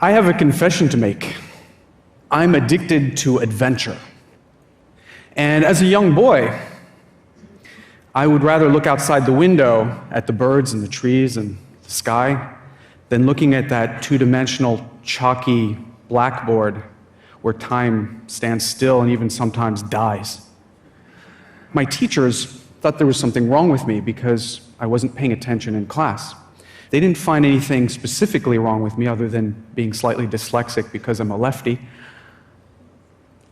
I have a confession to make. I'm addicted to adventure. And as a young boy, I would rather look outside the window at the birds and the trees and the sky than looking at that two-dimensional, chalky blackboard where time stands still and even sometimes dies. My teachers thought there was something wrong with me because I wasn't paying attention in class. They didn't find anything specifically wrong with me other than being slightly dyslexic because I'm a lefty.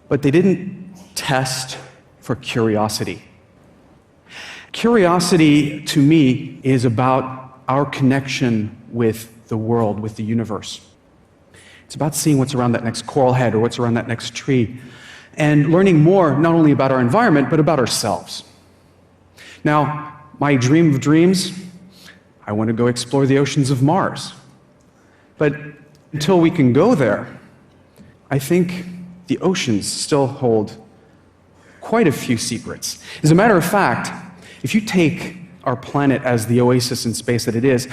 But they didn't test for curiosity. Curiosity, to me, is about our connection with the world, with the universe. It's about seeing what's around that next coral head or what's around that next tree, and learning more not only about our environment, but about ourselves. Now, my dream of dreams, I want to go explore the oceans of Mars. But until we can go there, I think the oceans still hold quite a few secrets. As a matter of fact, if you take our planet as the oasis in space that it is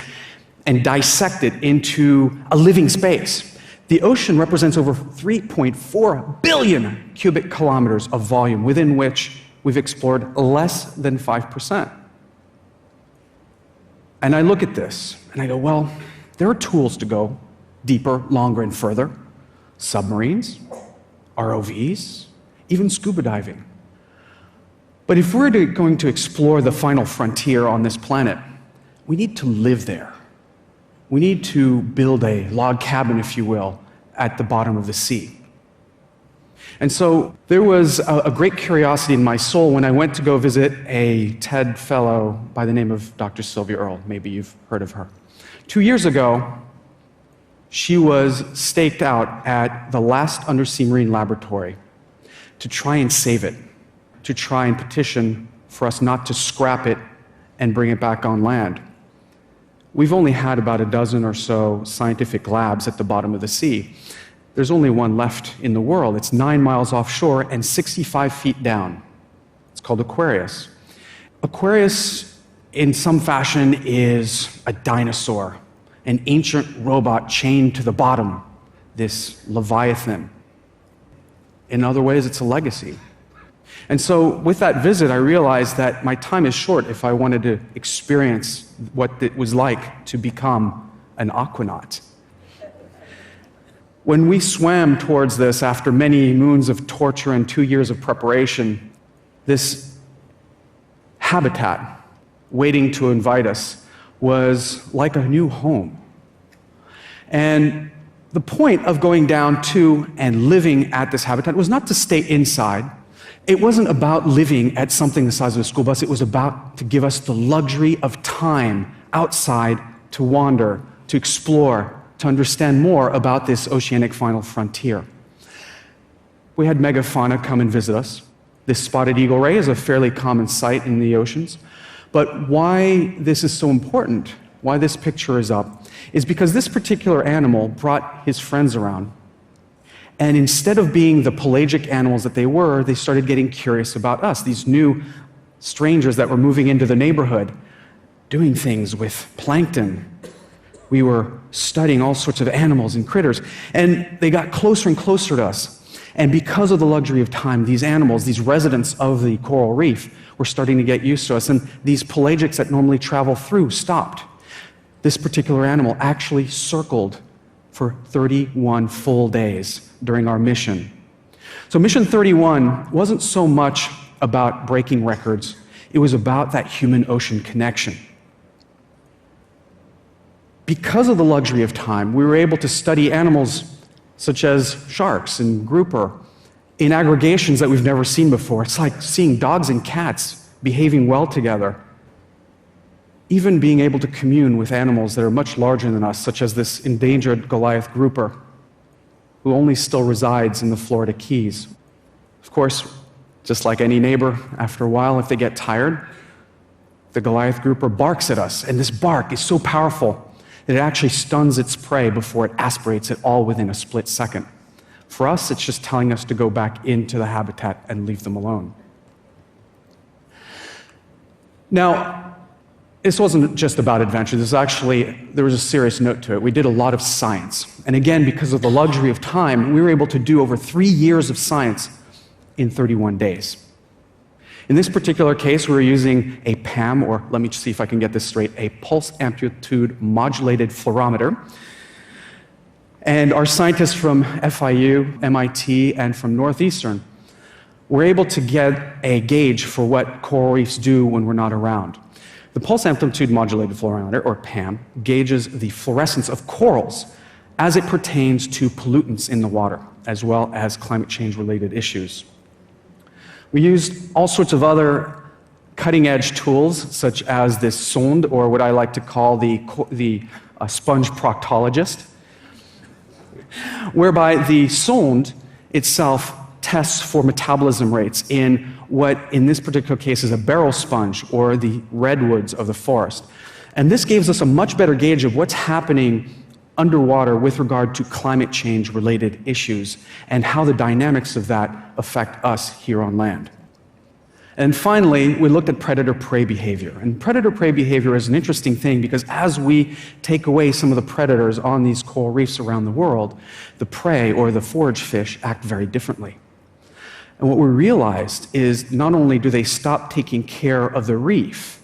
and dissect it into a living space, the ocean represents over 3.4 billion cubic kilometers of volume within which we've explored less than 5%. And I look at this and I go, well, there are tools to go deeper, longer, and further. Submarines, ROVs, even scuba diving. But if we're going to explore the final frontier on this planet, we need to live there. We need to build a log cabin, if you will, at the bottom of the sea. And so there was a great curiosity in my soul when I went to go visit a TED fellow by the name of Dr. Sylvia Earle. Maybe you've heard of her. 2 years ago, she was staked out at the last undersea marine laboratory to try and save it, to try and petition for us not to scrap it and bring it back on land. We've only had about a dozen or so scientific labs at the bottom of the sea. There's only one left in the world. It's 9 miles offshore and 65 feet down. It's called Aquarius. Aquarius, in some fashion, is a dinosaur, an ancient robot chained to the bottom, this Leviathan. In other ways, it's a legacy. And so with that visit, I realized that my time is short if I wanted to experience what it was like to become an aquanaut. When we swam towards this after many moons of torture and 2 years of preparation, this habitat waiting to invite us was like a new home. And the point of going down to and living at this habitat was not to stay inside. It wasn't about living at something the size of a school bus. It was about to give us the luxury of time outside to wander, to explore, to understand more about this oceanic final frontier. We had megafauna come and visit us. This spotted eagle ray is a fairly common sight in the oceans. But why this is so important, why this picture is up, is because this particular animal brought his friends around. And instead of being the pelagic animals that they were, they started getting curious about us, these new strangers that were moving into the neighborhood, doing things with plankton. We were studying all sorts of animals and critters, and they got closer and closer to us. And because of the luxury of time, these animals, these residents of the coral reef, were starting to get used to us, and these pelagics that normally travel through stopped. This particular animal actually circled for 31 full days during our mission. So Mission 31 wasn't so much about breaking records, it was about that human-ocean connection. Because of the luxury of time, we were able to study animals such as sharks and grouper in aggregations that we've never seen before. It's like seeing dogs and cats behaving well together. Even being able to commune with animals that are much larger than us, such as this endangered Goliath grouper, who only still resides in the Florida Keys. Of course, just like any neighbor, after a while, if they get tired, the Goliath grouper barks at us, and this bark is so powerful that it actually stuns its prey before it aspirates it all within a split second. For us, it's just telling us to go back into the habitat and leave them alone. Now, This wasn't just about adventure. There was a serious note to it. We did a lot of science. And again, because of the luxury of time, we were able to do over 3 years of science in 31 days. In this particular case, we were using a PAM, or let me see if I can get this straight, a pulse amplitude modulated fluorometer. And our scientists from FIU, MIT, and from Northeastern were able to get a gauge for what coral reefs do when we're not around. The pulse amplitude modulated fluorometer, or PAM, gauges the fluorescence of corals as it pertains to pollutants in the water, as well as climate change-related issues. We used all sorts of other cutting-edge tools, such as this sonde, or what I like to call the sponge proctologist, whereby the sonde itself tests for metabolism rates in what, in this particular case, is a barrel sponge, or the redwoods of the forest. And this gives us a much better gauge of what's happening underwater with regard to climate change-related issues and how the dynamics of that affect us here on land. And finally, we looked at predator-prey behavior. And predator-prey behavior is an interesting thing because as we take away some of the predators on these coral reefs around the world, the prey, or the forage fish, act very differently. And what we realized is not only do they stop taking care of the reef,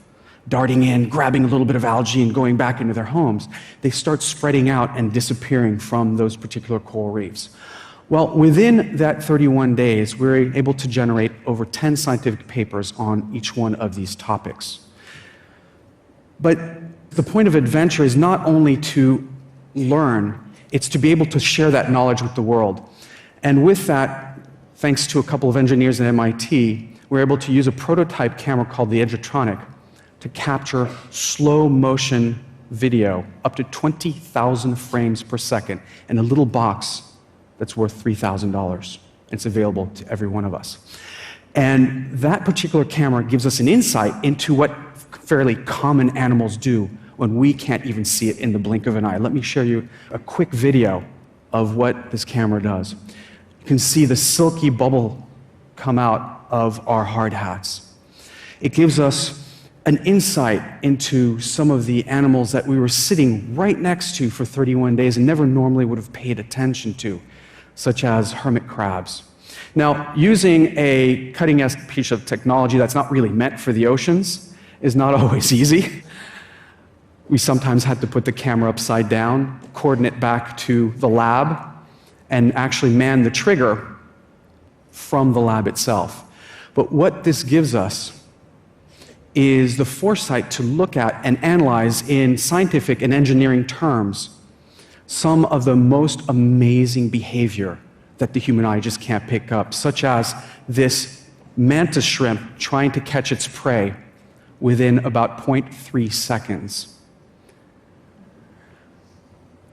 darting in, grabbing a little bit of algae and going back into their homes, they start spreading out and disappearing from those particular coral reefs. Well, within that 31 days, we were able to generate over 10 scientific papers on each one of these topics. But the point of adventure is not only to learn, it's to be able to share that knowledge with the world. And with that, thanks to a couple of engineers at MIT, we're able to use a prototype camera called the Edgertronic to capture slow motion video, up to 20,000 frames per second, in a little box that's worth $3,000. It's available to every one of us. And that particular camera gives us an insight into what fairly common animals do when we can't even see it in the blink of an eye. Let me show you a quick video of what this camera does. You can see the silky bubble come out of our hard hats. It gives us an insight into some of the animals that we were sitting right next to for 31 days and never normally would have paid attention to, such as hermit crabs. Now, using a cutting-edge piece of technology that's not really meant for the oceans is not always easy. We sometimes had to put the camera upside down, coordinate back to the lab, and actually man the trigger from the lab itself. But what this gives us is the foresight to look at and analyze in scientific and engineering terms some of the most amazing behavior that the human eye just can't pick up, such as this mantis shrimp trying to catch its prey within about 0.3 seconds.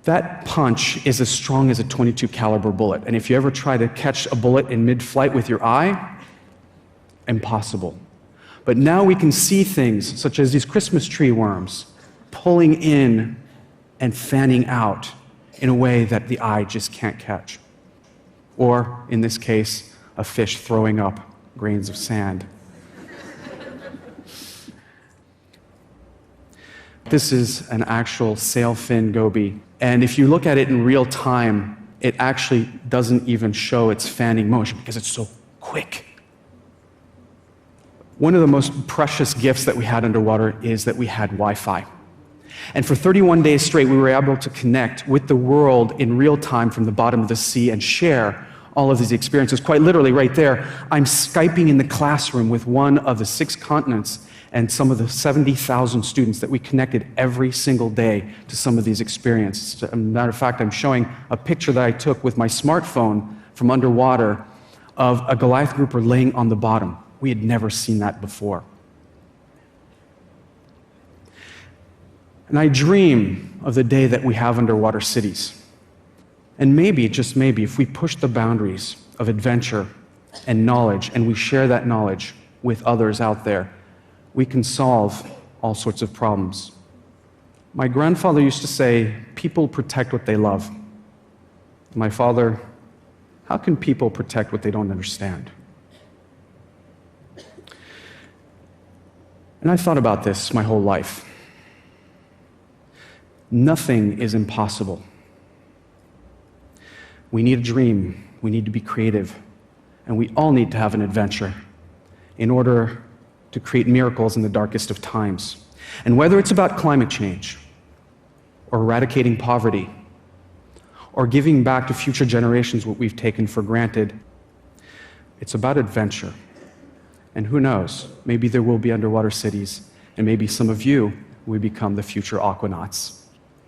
That punch is as strong as a .22 caliber bullet, and if you ever try to catch a bullet in mid-flight with your eye, impossible. But now we can see things such as these Christmas tree worms pulling in and fanning out in a way that the eye just can't catch. Or, in this case, a fish throwing up grains of sand. This is an actual sailfin goby, and if you look at it in real time, it actually doesn't even show its fanning motion because it's so quick. One of the most precious gifts that we had underwater is that we had Wi-Fi. And for 31 days straight, we were able to connect with the world in real time from the bottom of the sea and share all of these experiences. Quite literally, right there, I'm Skyping in the classroom with one of the 6 continents and some of the 70,000 students that we connected every single day to some of these experiences. As a matter of fact, I'm showing a picture that I took with my smartphone from underwater of a Goliath grouper laying on the bottom. We had never seen that before. And I dream of the day that we have underwater cities. And maybe, just maybe, if we push the boundaries of adventure and knowledge, and we share that knowledge with others out there, we can solve all sorts of problems. My grandfather used to say, people protect what they love. My father, how can people protect what they don't understand? And I thought about this my whole life. Nothing is impossible. We need a dream, we need to be creative, and we all need to have an adventure in order to create miracles in the darkest of times. And whether it's about climate change, or eradicating poverty, or giving back to future generations what we've taken for granted, it's about adventure. And who knows, maybe there will be underwater cities, and maybe some of you will become the future aquanauts.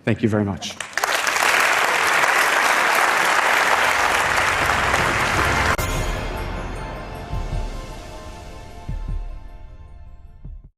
Thank you very much.